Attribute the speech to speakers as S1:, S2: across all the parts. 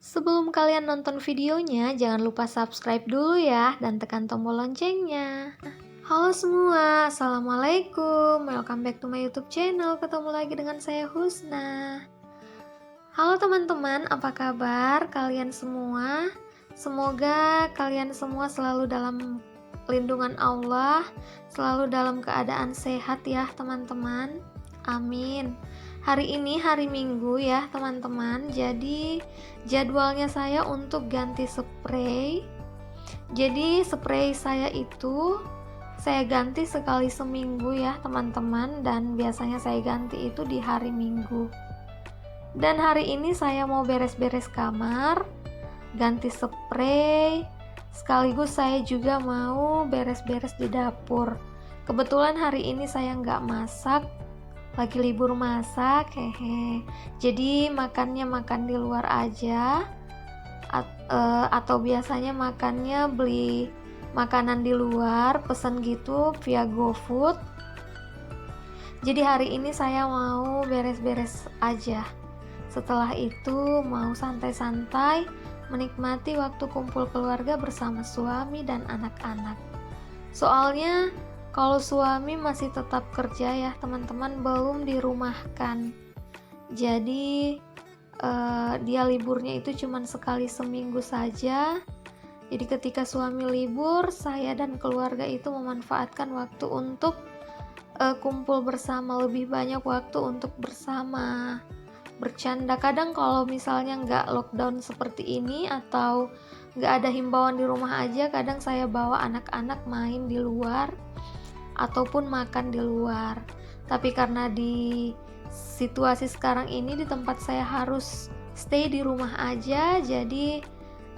S1: Sebelum kalian nonton videonya, jangan lupa subscribe dulu ya dan tekan tombol loncengnya. Halo semua, assalamualaikum. Welcome back to my YouTube channel. Ketemu lagi dengan saya Husna. Halo teman-teman, apa kabar kalian semua? Semoga kalian semua selalu dalam lindungan Allah, selalu dalam keadaan sehat ya teman-teman. Amin. Hari ini hari Minggu ya teman-teman. Jadi jadwalnya saya untuk ganti spray. Jadi spray saya itu saya ganti sekali seminggu ya teman-teman, dan biasanya saya ganti itu di hari Minggu. Dan hari ini saya mau beres-beres kamar, ganti spray, sekaligus saya juga mau beres-beres di dapur. Kebetulan hari ini saya nggak masak, lagi libur masak, hehe. Jadi makannya makan di luar aja, atau biasanya makannya beli makanan di luar, pesen gitu via GoFood. Jadi hari ini saya mau beres-beres aja. Setelah itu mau santai-santai menikmati waktu kumpul keluarga bersama suami dan anak-anak. Soalnya kalau suami masih tetap kerja ya teman-teman, belum dirumahkan. Jadi dia liburnya itu cuma sekali seminggu saja. Jadi ketika suami libur, saya dan keluarga itu memanfaatkan waktu untuk kumpul bersama, lebih banyak waktu untuk bersama, bercanda. Kadang kalau misalnya nggak lockdown seperti ini atau nggak ada himbauan di rumah aja, kadang saya bawa anak-anak main di luar ataupun makan di luar. Tapi karena di situasi sekarang ini di tempat saya harus stay di rumah aja, jadi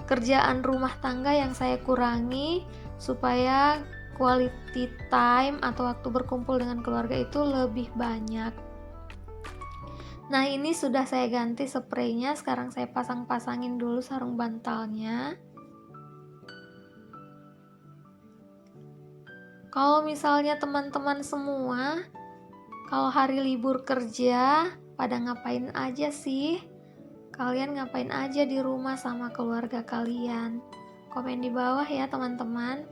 S1: kerjaan rumah tangga yang saya kurangi supaya quality time atau waktu berkumpul dengan keluarga itu lebih banyak. Nah, ini sudah saya ganti spraynya, sekarang saya pasang-pasangin dulu sarung bantalnya. Kalau misalnya teman-teman semua, kalau hari libur kerja, pada ngapain aja sih? Kalian ngapain aja di rumah sama keluarga kalian? Komen di bawah ya teman-teman.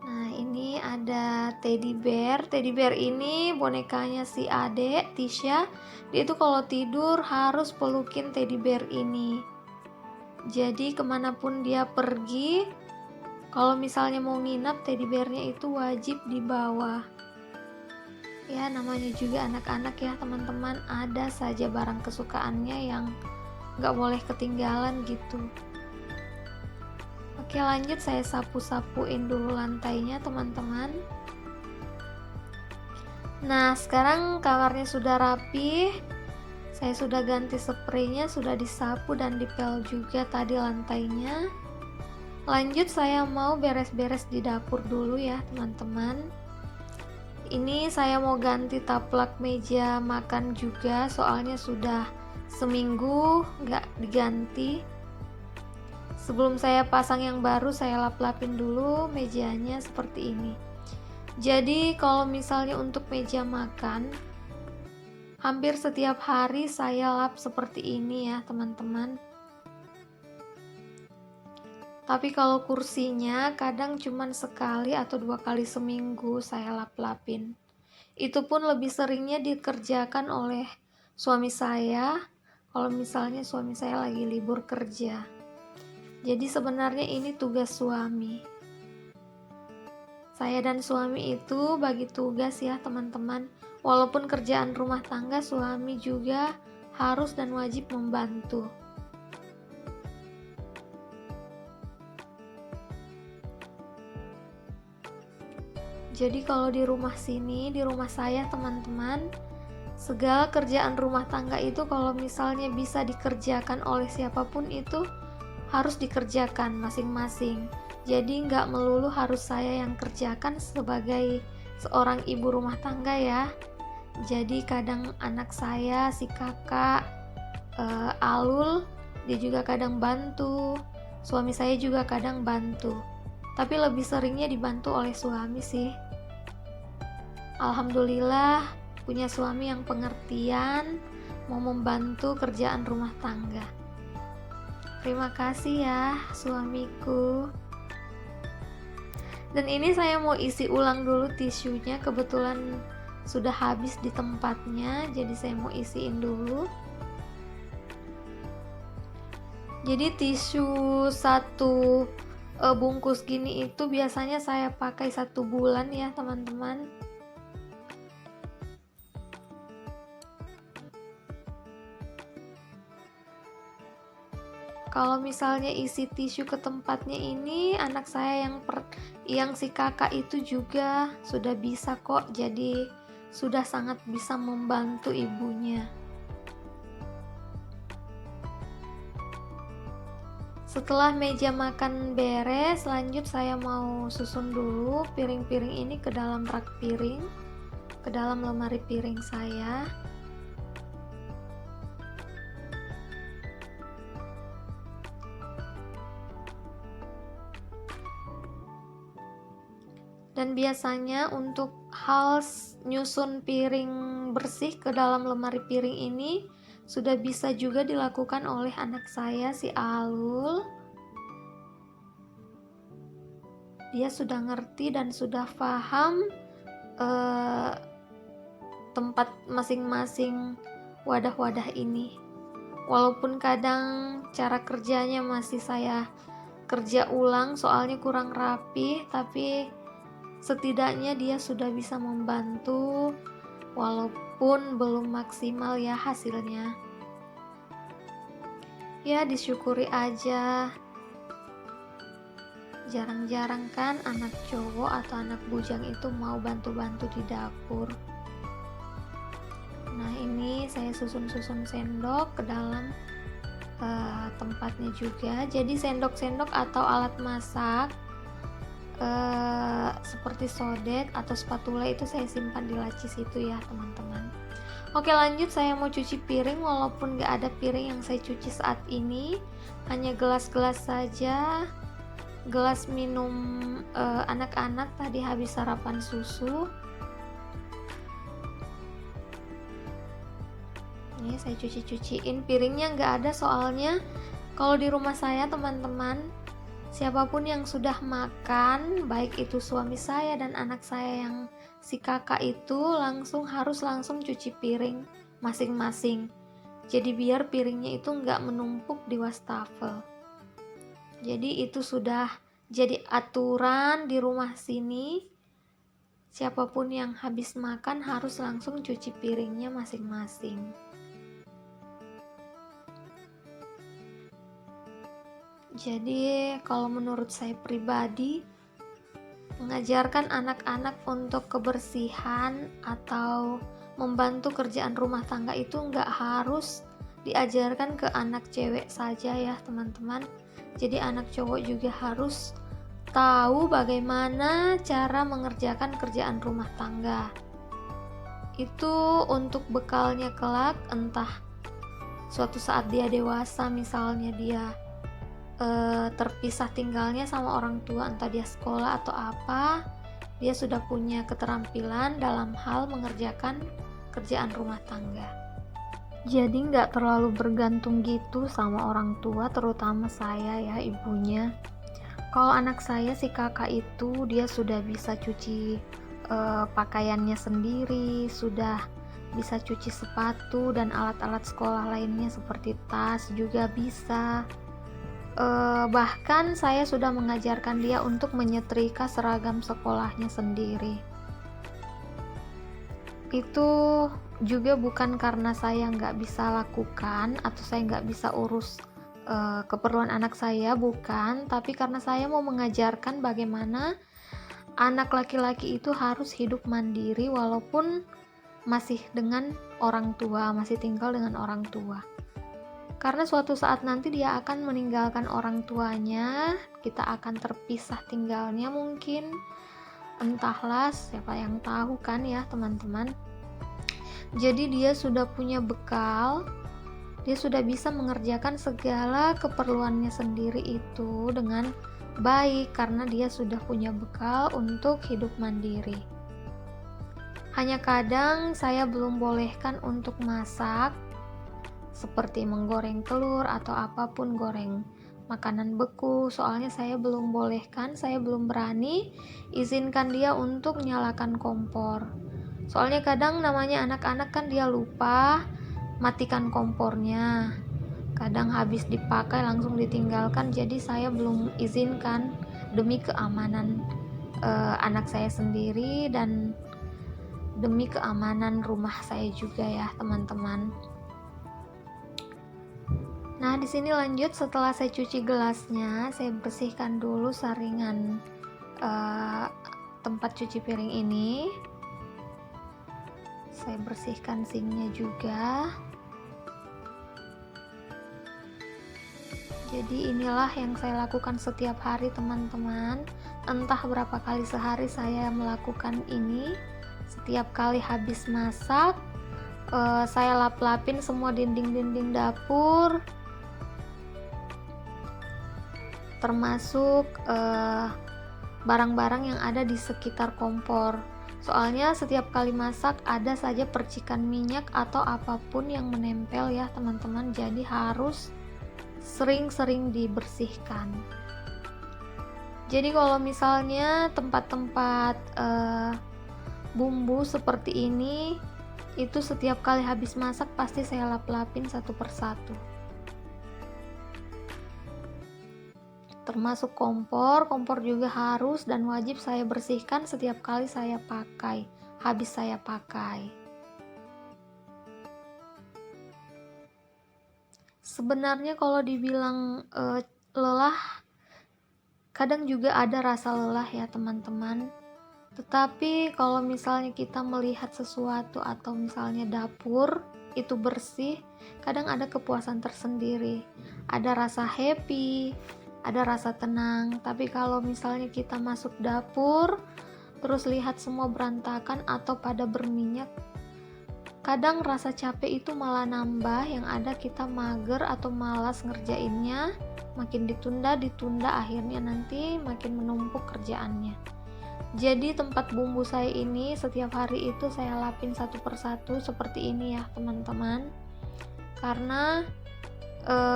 S1: Nah, ini ada teddy bear. Teddy bear ini bonekanya si Ade, Tisha. Dia itu kalau tidur harus pelukin teddy bear ini. Jadi kemanapun dia pergi, kalau misalnya mau nginap, teddy bearnya itu wajib dibawa. Ya, namanya juga anak-anak ya teman-teman, ada saja barang kesukaannya yang nggak boleh ketinggalan gitu. Oke, lanjut, saya sapu-sapuin dulu lantainya teman-teman. Nah, sekarang kamarnya sudah rapi, saya sudah ganti spraynya, sudah disapu dan dipel juga tadi lantainya. Lanjut, saya mau beres-beres di dapur dulu ya teman-teman. Ini saya mau ganti taplak meja makan juga, soalnya sudah seminggu nggak diganti. Sebelum saya pasang yang baru, saya lap-lapin dulu mejanya seperti ini. Jadi kalau misalnya untuk meja makan, hampir setiap hari saya lap seperti ini ya teman-teman. Tapi kalau kursinya kadang cuman sekali atau 2 kali seminggu saya lap-lapin. Itu pun lebih seringnya dikerjakan oleh suami saya kalau misalnya suami saya lagi libur kerja. Jadi sebenarnya ini tugas suami. Saya dan suami itu bagi tugas ya teman-teman. Walaupun kerjaan rumah tangga, suami juga harus dan wajib membantu. Jadi kalau di rumah sini, di rumah saya teman-teman, segala kerjaan rumah tangga itu kalau misalnya bisa dikerjakan oleh siapapun itu harus dikerjakan masing-masing. Jadi nggak melulu harus saya yang kerjakan sebagai seorang ibu rumah tangga ya. Jadi kadang anak saya, si kakak Alul, dia juga kadang bantu. Suami saya juga kadang bantu. Tapi lebih seringnya dibantu oleh suami sih. Alhamdulillah punya suami yang pengertian, mau membantu kerjaan rumah tangga. Terima kasih ya suamiku. Dan ini saya mau isi ulang dulu tisunya, kebetulan sudah habis di tempatnya, jadi saya mau isiin dulu. Jadi tisu satu bungkus gini itu biasanya saya pakai 1 bulan ya teman-teman. Kalau misalnya isi tisu ke tempatnya ini, anak saya yang si kakak itu juga sudah bisa kok, jadi sudah sangat bisa membantu ibunya. Setelah meja makan beres, lanjut saya mau susun dulu piring-piring ini ke dalam rak piring, ke dalam lemari piring saya. Dan biasanya untuk hal nyusun piring bersih ke dalam lemari piring ini sudah bisa juga dilakukan oleh anak saya si Alul. Dia sudah ngerti dan sudah paham tempat masing-masing wadah-wadah ini. Walaupun kadang cara kerjanya masih saya kerja ulang soalnya kurang rapi, tapi setidaknya dia sudah bisa membantu walaupun belum maksimal ya hasilnya. Ya disyukuri aja. Jarang-jarang kan anak cowok atau anak bujang itu mau bantu-bantu di dapur. Nah ini saya susun-susun sendok ke dalam tempatnya juga. Jadi sendok-sendok atau alat masak seperti sodet atau spatula itu saya simpan di laci situ ya teman-teman. Oke lanjut, saya mau cuci piring walaupun gak ada piring yang saya cuci saat ini, hanya gelas-gelas saja. Gelas minum anak-anak tadi habis sarapan susu. Ini saya cuci-cuciin piringnya, gak ada soalnya kalau di rumah saya teman-teman, siapapun yang sudah makan, baik itu suami saya dan anak saya yang si kakak itu harus langsung cuci piring masing-masing. Jadi biar piringnya itu nggak menumpuk di wastafel. Jadi itu sudah jadi aturan di rumah sini. Siapapun yang habis makan harus langsung cuci piringnya masing-masing. Jadi kalau menurut saya pribadi, mengajarkan anak-anak untuk kebersihan atau membantu kerjaan rumah tangga itu nggak harus diajarkan ke anak cewek saja ya teman-teman. Jadi anak cowok juga harus tahu bagaimana cara mengerjakan kerjaan rumah tangga. Itu untuk bekalnya kelak, entah suatu saat dia dewasa, misalnya dia terpisah tinggalnya sama orang tua, entah dia sekolah atau apa, dia sudah punya keterampilan dalam hal mengerjakan kerjaan rumah tangga. Jadi nggak terlalu bergantung gitu sama orang tua, terutama saya ya ibunya. Kalau anak saya si kakak itu dia sudah bisa cuci pakaiannya sendiri, sudah bisa cuci sepatu dan alat-alat sekolah lainnya seperti tas juga bisa. Bahkan saya sudah mengajarkan dia untuk menyetrika seragam sekolahnya sendiri. Itu juga bukan karena saya nggak bisa lakukan atau saya nggak bisa urus keperluan anak saya, bukan, tapi karena saya mau mengajarkan bagaimana anak laki-laki itu harus hidup mandiri walaupun masih dengan orang tua, masih tinggal dengan orang tua. Karena suatu saat nanti dia akan meninggalkan orang tuanya, kita akan terpisah tinggalnya mungkin, entahlah siapa yang tahu kan ya teman-teman. Jadi dia sudah punya bekal, dia sudah bisa mengerjakan segala keperluannya sendiri itu dengan baik karena dia sudah punya bekal untuk hidup mandiri. Hanya kadang saya belum bolehkan untuk masak, seperti menggoreng telur atau apapun, goreng makanan beku. Soalnya saya belum bolehkan, saya belum berani izinkan dia untuk nyalakan kompor. Soalnya kadang namanya anak-anak kan dia lupa matikan kompornya. Kadang habis dipakai langsung ditinggalkan, jadi saya belum izinkan demi keamanan anak saya sendiri dan demi keamanan rumah saya juga ya, teman-teman. Nah, di sini lanjut, setelah saya cuci gelasnya, saya bersihkan dulu saringan tempat cuci piring ini. Saya bersihkan sinknya juga. Jadi inilah yang saya lakukan setiap hari, teman-teman. Entah berapa kali sehari saya melakukan ini. Setiap kali habis masak, saya lap-lapin semua dinding-dinding dapur, termasuk barang-barang yang ada di sekitar kompor. Soalnya setiap kali masak ada saja percikan minyak atau apapun yang menempel ya, teman-teman. Jadi harus sering-sering dibersihkan. Jadi kalau misalnya tempat-tempat bumbu seperti ini, itu setiap kali habis masak pasti saya lap-lapin satu persatu. Termasuk kompor juga harus dan wajib saya bersihkan setiap kali saya pakai, habis saya pakai. Sebenarnya kalau dibilang lelah, kadang juga ada rasa lelah ya, teman-teman. Tetapi kalau misalnya kita melihat sesuatu atau misalnya dapur itu bersih, kadang ada kepuasan tersendiri, ada rasa happy, ada rasa tenang. Tapi kalau misalnya kita masuk dapur terus lihat semua berantakan atau pada berminyak, kadang rasa capek itu malah nambah, yang ada kita mager atau malas ngerjainnya, makin ditunda, akhirnya nanti makin menumpuk kerjaannya. Jadi tempat bumbu saya ini setiap hari itu saya lapin satu persatu seperti ini ya, teman-teman. Karena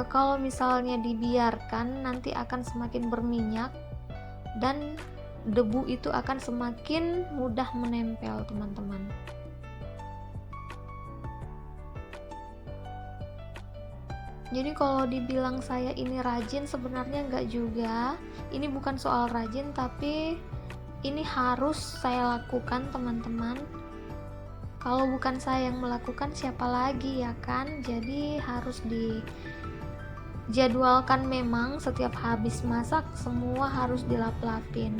S1: kalau misalnya dibiarkan nanti akan semakin berminyak dan debu itu akan semakin mudah menempel, teman-teman. Jadi kalau dibilang saya ini rajin, sebenarnya enggak juga. Ini bukan soal rajin, tapi ini harus saya lakukan, teman-teman. Kalau bukan saya yang melakukan, siapa lagi ya kan? Jadi harus dijadwalkan, memang setiap habis masak semua harus dilap-lapin.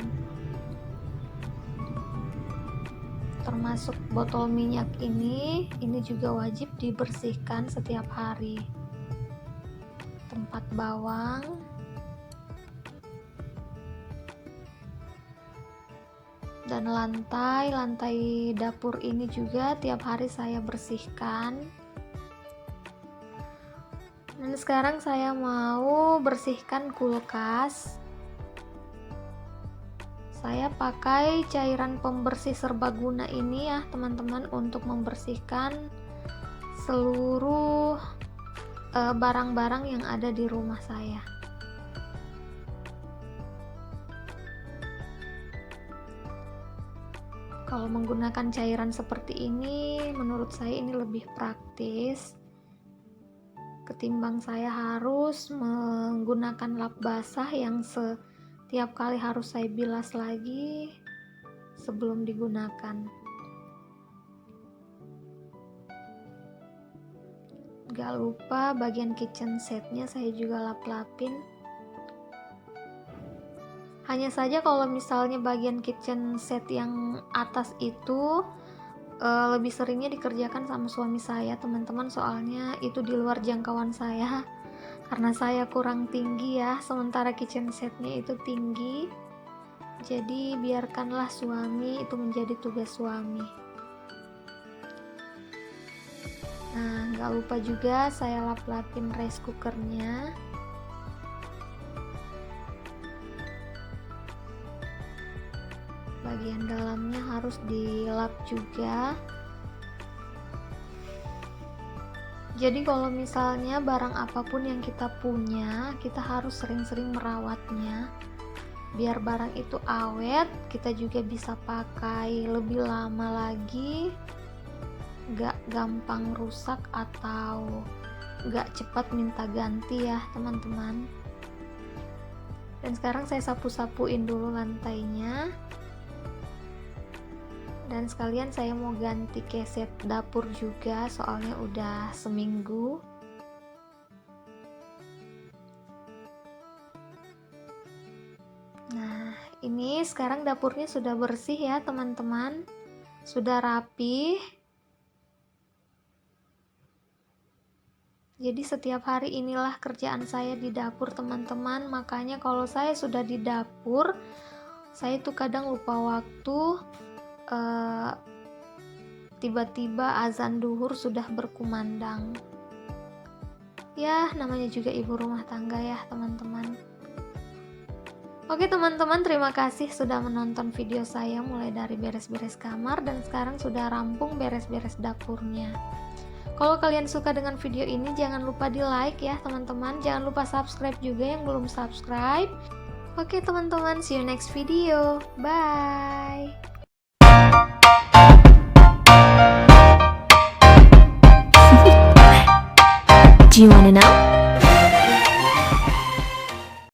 S1: Termasuk botol minyak ini juga wajib dibersihkan setiap hari. Tempat bawang, dan lantai dapur ini juga tiap hari saya bersihkan. Dan sekarang saya mau bersihkan kulkas. Saya pakai cairan pembersih serbaguna ini ya, teman-teman, untuk membersihkan seluruh barang-barang yang ada di rumah saya. Kalau menggunakan cairan seperti ini, menurut saya ini lebih praktis ketimbang saya harus menggunakan lap basah yang setiap kali harus saya bilas lagi sebelum digunakan. Gak lupa bagian kitchen setnya saya juga lap-lapin. Hanya saja kalau misalnya bagian kitchen set yang atas itu lebih seringnya dikerjakan sama suami saya, teman-teman, soalnya itu di luar jangkauan saya karena saya kurang tinggi ya, sementara kitchen setnya itu tinggi. Jadi biarkanlah suami, itu menjadi tugas suami. Nah, nggak lupa juga saya lap-lapin rice cookernya. bagian dalamnya harus dilap juga. Jadi kalau misalnya barang apapun yang kita punya, kita harus sering-sering merawatnya biar barang itu awet, kita juga bisa pakai lebih lama lagi, gak gampang rusak atau gak cepat minta ganti ya teman-teman. Dan sekarang saya sapu-sapuin dulu lantainya, dan sekalian saya mau ganti keset dapur juga soalnya udah seminggu. Nah, ini sekarang dapurnya sudah bersih ya teman-teman, sudah rapi. Jadi setiap hari inilah kerjaan saya di dapur teman-teman. Makanya kalau saya sudah di dapur, saya tuh kadang lupa waktu. Tiba-tiba azan duhur sudah berkumandang. Ya, namanya juga ibu rumah tangga ya teman-teman. Oke teman-teman, terima kasih sudah menonton video saya mulai dari beres-beres kamar dan sekarang sudah rampung beres-beres dapurnya. Kalau kalian suka dengan video ini, jangan lupa di like ya teman-teman. Jangan lupa subscribe juga yang belum subscribe. Oke teman-teman, see you next video. Bye.
S2: Do you want to know?